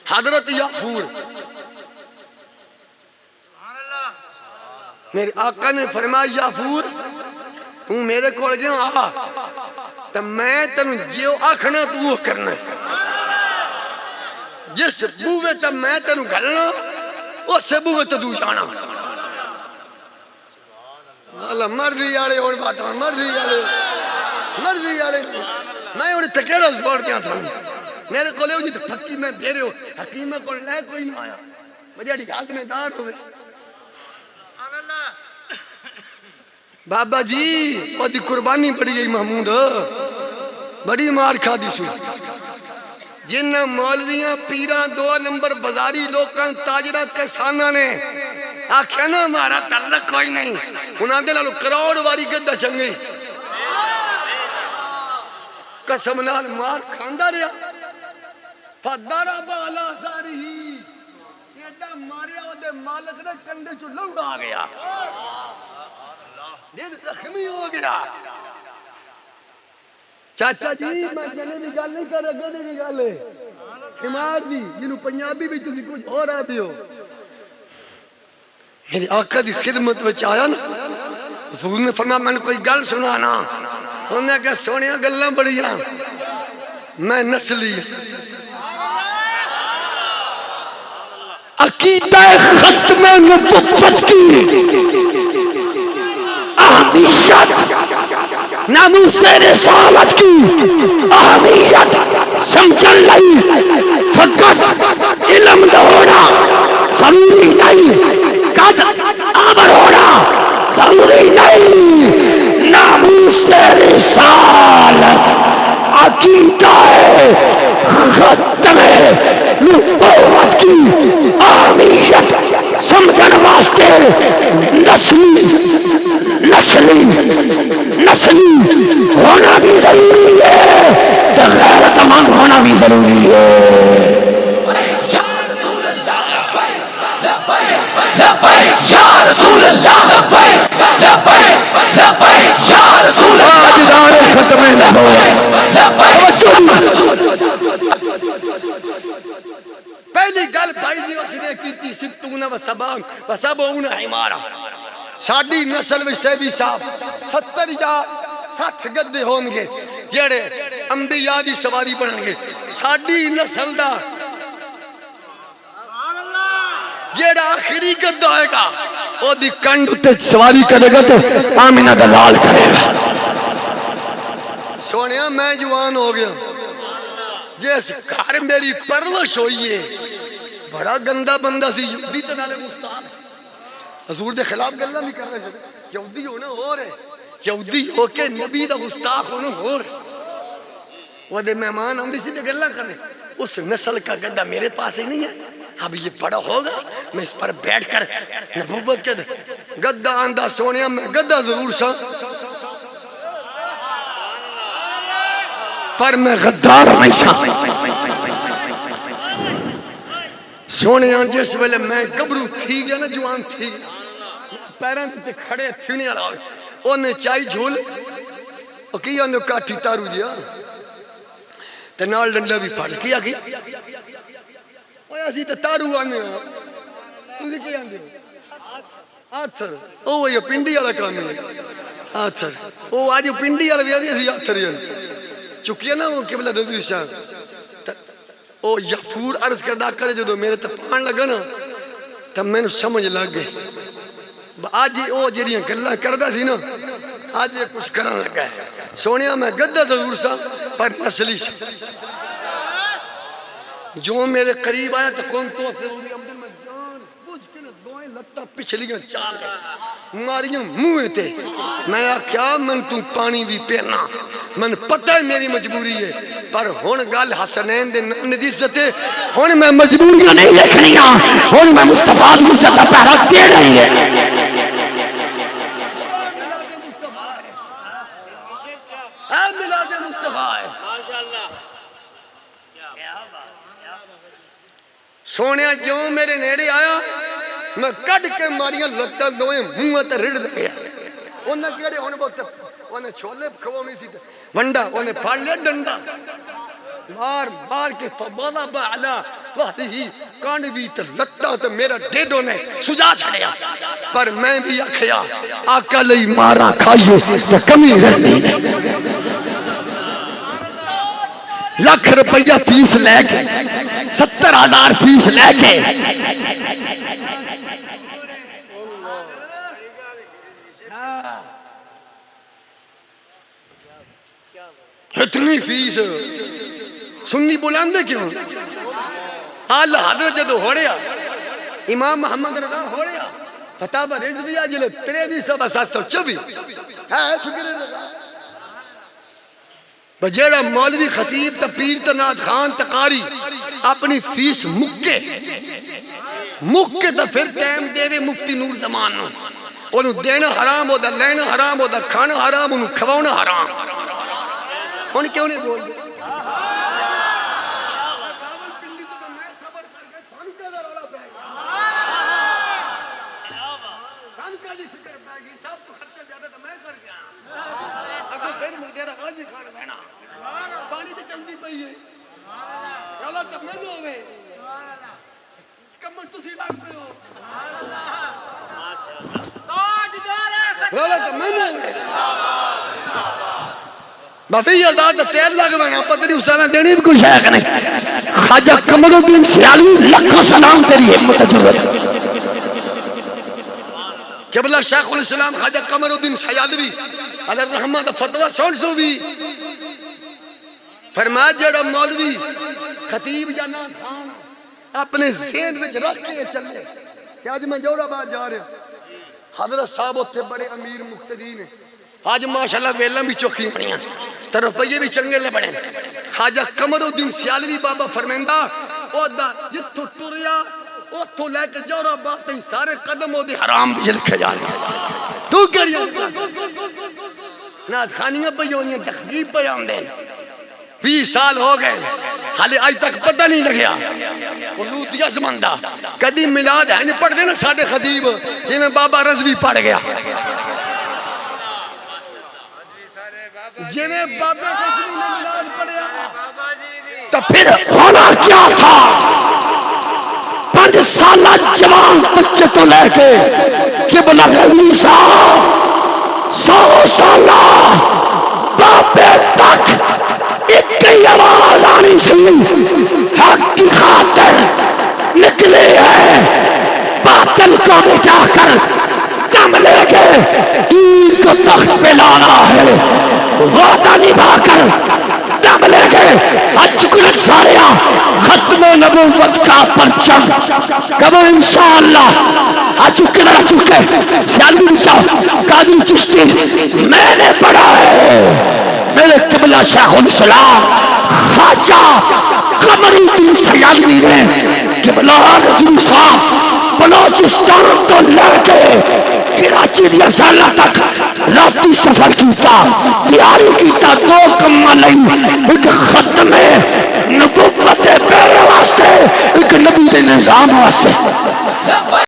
حضرت یافور میرے آقا نے فرمایا یافور تو میرے کو جا آ تو میں تنو جو آکھنا تو وہ کرنا جس بوے تا میں تنو گھلنا اس بوے تا دو جانا اللہ مردی آلے اور بات مردی آلے میں انہیں تکیرہ زبار دیا تھا میرے کو لے ہو جی تو پھکی میں پھیرے ہو حکیمہ کو لے کوئی نہ آیا مجھے اڈی ہاتھ میں دار ہوئے بابا جی وہ دی قربانی پڑی گئی محمود بڑی مار کھا دی سو جنہ مولویاں پیران 2 نمبر بزاری لوکاں تاجرہ کسانہ نے آکھیا نا ہمارا تعلق کوئی نہیں انہاں دے لالو کروڑ واری گدہ چنگی قسم نال مار کھاندہ رہا فَدَّرَ بَعْلَا سَارِهِ ایڈا ماریا وہ دے مالک نے کندے چو لنگ آ گیا دل زخمی ہو گیا چاچا جی میں جنے بھی گال نہیں کر رہا گنے بھی گالے خمار دی جنہوں پنجابی بھی تسی کچھ اور آدھی ہو میری آقا دی خدمت وچ آیا نا حضور نے فرمایا میں نے کوئی گل سنانا انہوں نے کہا سونیاں گلاں بڑیاں میں نسلی عقیدہ ختم نبوت کی اہمیت ناموس رسالت کی اہمیت سمجھن لئی فقط علم دوڑا ضروری نہیں قد آمر ہونا ضروری نہیں ناموس رسالت عقیدہ ختم نبوت کی اہمیت سمجھن واسطے نسلی ہونا بھی ضروری ہے تو غیرت مند ہونا بھی ضروری ہے یا رسول اللہ لبیک یا رسول اللہ لبیک یا رسول اللہ تاجدار ختم نبوت پہلی گل بھائی جی وسیلے کیتی ستون و سبان و سبعون حمارہ ساڑھی نسل وشتے بھی صاحب 70 یا 60 گدے ہون گے جیڑے انبیاء دی سواری بنن گے ساڑھی نسل دا جیڑا آخری گدہ آئے گا وہ دی کنڈ تے سواری کرے گا تو آمینہ دلال کرے گا سونیا میں جوان ہو گیا جیسے گھر میری پرورش ہوئی ہے بڑا گندہ بندہ سی یہودی تنالے مستعب حضور دے خلاف گلہ نہیں کر رہے تھے یہودی ہونا ہو رہے یہودی ہو کے نبی دا گستاخ ہونا ہو رہے وہ دے مہمان ہم اسی دے گلہ کر رہے اس نسل کا گدہ میرے پاس ہی نہیں ہے اب یہ بڑا ہوگا میں اس پر بیٹھ کر نبوت کے گدہ آندہ سونیا میں گدہ ضرور سا پر میں غدار نہیں سا سونیا جس ویلے میں گبرو تھی گیا نا جوان تھی پیران تے کھڑے تھی نہیں آلاوے انہیں چاہی جھول اور کیا اندھو کاٹھی تارو دیا تے نال ڈنڈا بھی پڑھ کیا کی اوہ ایسی تے تارو آنے ہو تُسی کیا اندھو آتھر اوہ یہ پنڈی والا کام ہے آتھر اوہ آج پنڈی والا بھی آدھی ایسی آتھر یہ چکیا نا وہ قبلہ رضی شاہ او یافور عرض کردہ کرے جو میرے تپان لگا نا تب میں نے سمجھ لگ گئے آج یہ او جیڑیاں گلہ کردہ سی نا آج یہ کچھ کرن لگا ہے سونیا میں گدہ ضرور سا پر نسلی سا جو میرے قریب آیا تو کون تو ضروری عبد میں جان بوجھ کے نا دوئیں لگتا پچھلیاں چال ہے ماریاں موئے تھے میں کیا من تو پانی بھی پینا من پتہ ہے میری مجبوری ہے پر ہون گال حسنین دے ندی عزت ہون میں مجبوریاں نہیں لکھنیاں ہون میں مصطفیٰ دی عزت پہرا دے رہی ہے ملاد مصطفیٰ ہے سونیا جو میرے نیڑے آیا میں کڑ کے ماریاں لگتا دوئیں منہ تے رڑ دے گیا انہیں کہڑے ہونے بہت انہیں چھولے کھوانی سی ونڈا انہیں پھاڑ لیا ڈنڈا مار مار کے فوالا بعلا وحدی کانوی تے لتا تے میرا ڈیڈو نے سجا چھڑیا پر میں بھی آکھیا آقا لئی مارا کھائیے تے کمی رہنی نہیں لاکھ روپیہ فیس لے کے 70,000 فیس لے کے اتنی فیس سنی بلاندے کیوں آلہ حضرت جدو ہو رہا امام محمد رضا ہو رہا فتابہ رضویہ جلے 23,724 ہے فکر رضا بجیڑا مولوی خطیب تا پیر تا ناد خان تا قاری اپنی فیس مکے تا پھر ٹائم دے وے مفتی نور زمان انہوں دینا حرام ہوتا لینا حرام ہوتا کھانا حرام انہوں کھوانا حرام انہوں کیوں نہیں بول گئے پانی تو چلتی پئی ہے چلو تب میں نو ہوئے کمن تسی لگتے ہو چلو تب میں نو ہوئے بابی اللہ دا تیل لگ بنا پتری اسانا دینی بھی کوئی شیخ نہیں خواجہ قمر الدین سیالوی لکھا سلام تیری حمت جرت قبلہ شیخ الاسلام خواجہ قمر الدین سیالوی علیہ الرحمہ دا فتوہ سون سو بھی فرمایا جڑا مولوی خطیب یا ناد خان اپنے ذہن میں رکھ کے چلے کہ آج میں جورہ بات جا رہا حضرت صاحب ہوتے بڑے امیر مقتدین ہیں آج ماشاءاللہ ویلہ بھی چوکی بڑی ہیں تو روپیے بھی چنگے لے بڑے خواجہ قمر الدین سیالوی بابا فرمیندہ او دا جتو ٹریا او تو لے کے جورہ بات ہیں سارے قدم او دی حرام بھی لکھے جا رہے تو کریا ناد خانیاں پہ ہوئی ہیں تخبیب پہ آمدیں 20 سال ہو گئے حالی آج تک پتہ نہیں لگیا حضور دیا زماندہ کدی ملاد ہے پڑھ دینا ساڑھے خطیب یہ میں بابا رضوی پڑھ گیا یہ میں بابا رضوی میں ملاد پڑھیا تو پھر ہونا کیا تھا 5 سالہ جوان بچے تو لے کے قبلہ رضوی صاحب 100 سالہ بابے تک ایک ہی آواز آنی چاہیے حق کی خاطر نکلے ہیں باطل کو مٹا کر دم لے کے دین کو تخت پہ لانا ہے وعدہ نبھا کر دم لے کے اچکلت ساریا ختم نبوت کا پرچم کب انشاءاللہ اچکلت چکے سیالوی صاحب قادری چشتی میں نے پڑھا ہے میرے قبلہ شیخ الاسلام خواجہ قمر الدین سیالوی نے قبلہ رضوی صاحب بلوچستان تو لے کے کراچی دیا سالہ تک راتی سفر کیتا تیاری کیتا 2 کمہ لئی ایک ختم نبوت پیرے واسطے ایک نبی دے نظام واسطے